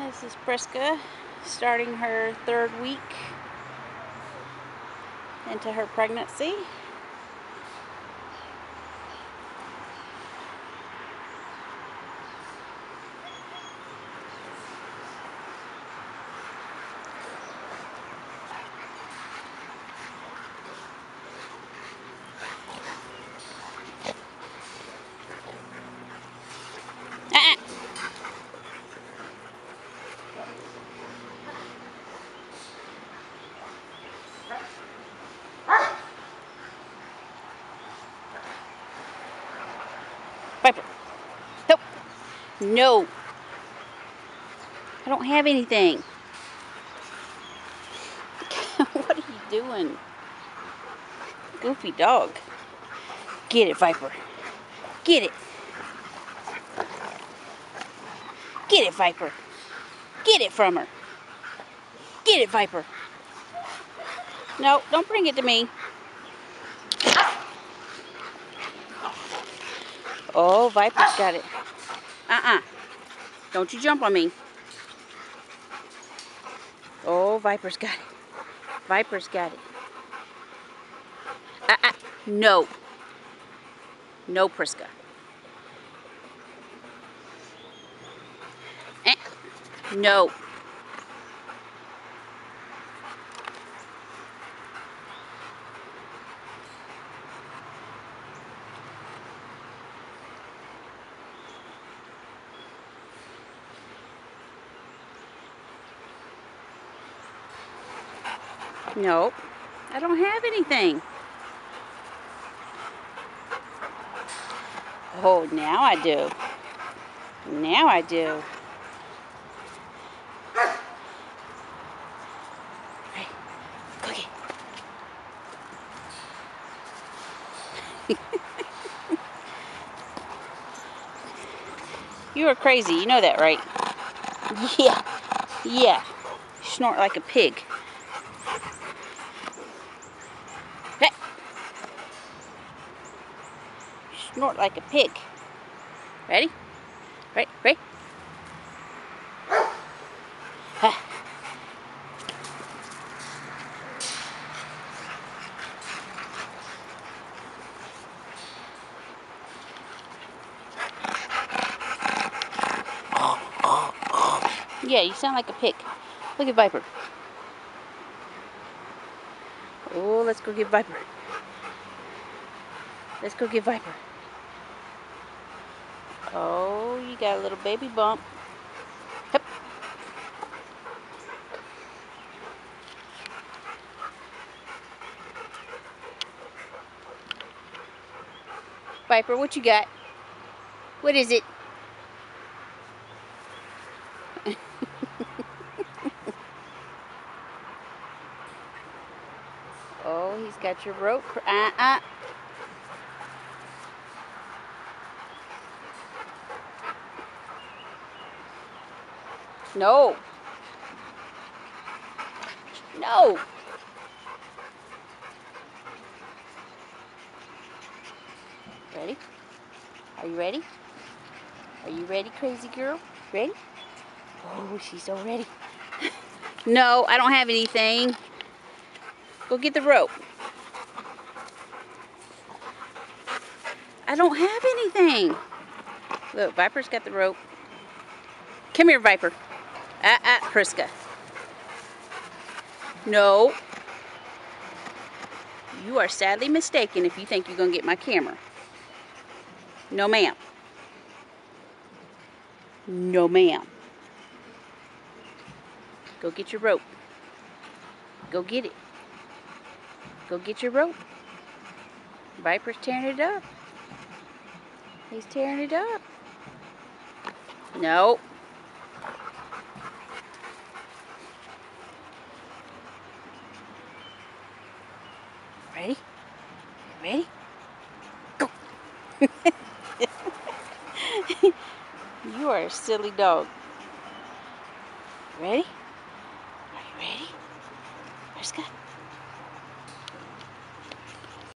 This is Priska starting her 3rd week into her pregnancy. Viper. Nope. No. I don't have anything. What are you doing? Goofy dog. Get it, Viper. Get it. Get it, Viper. Get it from her. Get it, Viper. No, don't bring it to me. Oh, Viper's got it. Don't you jump on me. Oh, Viper's got it. Viper's got it. No. No, Priska. No. No. I don't have anything. Oh, now I do. Now I do. Hey, cookie. You are crazy. You know that, right? Yeah. Yeah. You snort like a pig. Hey. You snort like a pig. Ready? Ready? Ready? Yeah, you sound like a pig. Look at Viper. Oh, let's go get Viper. Let's go get Viper. Oh, you got a little baby bump. Hup. Viper, what you got? What is it? Oh, he's got your rope. No. No. Ready? Are you ready? Are you ready, crazy girl? Ready? Oh, she's so ready. No, I don't have anything. Go get the rope. I don't have anything. Look, Viper's got the rope. Come here, Viper. Priska. No. You are sadly mistaken if you think you're going to get my camera. No, ma'am. No, ma'am. Go get your rope. Go get it. Go get your rope. Viper's tearing it up. He's tearing it up. No. Ready? Ready? Go. You are a silly dog. Ready? Are you ready? Priska?